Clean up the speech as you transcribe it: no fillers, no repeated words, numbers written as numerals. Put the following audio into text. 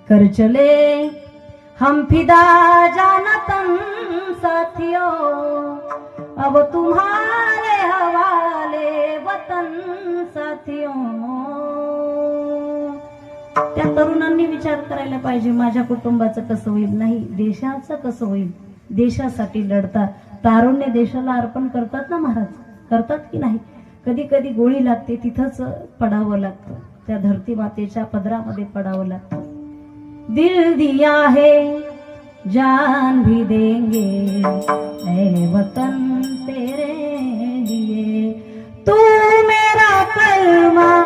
कर चले हम फिदा जानतन साथियों, अब तुम्हारे हवाले वतन साथियों। त्या तरुणांनी विचार करायला पाहिजे, माझ्या कुटुंबाचं कसं होईल, नाही देशाचं कसं होईल। देशासाठी लढतात, तारुण्य देशाला अर्पण करतात ना महाराज, करतात की नाही। कधी कधी गोळी लागते तिथंच पडावं लागतं, त्या धरती मातेच्या पदरामध्ये पडावं लागतं। दिल दिया है जान भी देंगे ऐ वतन तेरे लिए, तू मेरा कलमा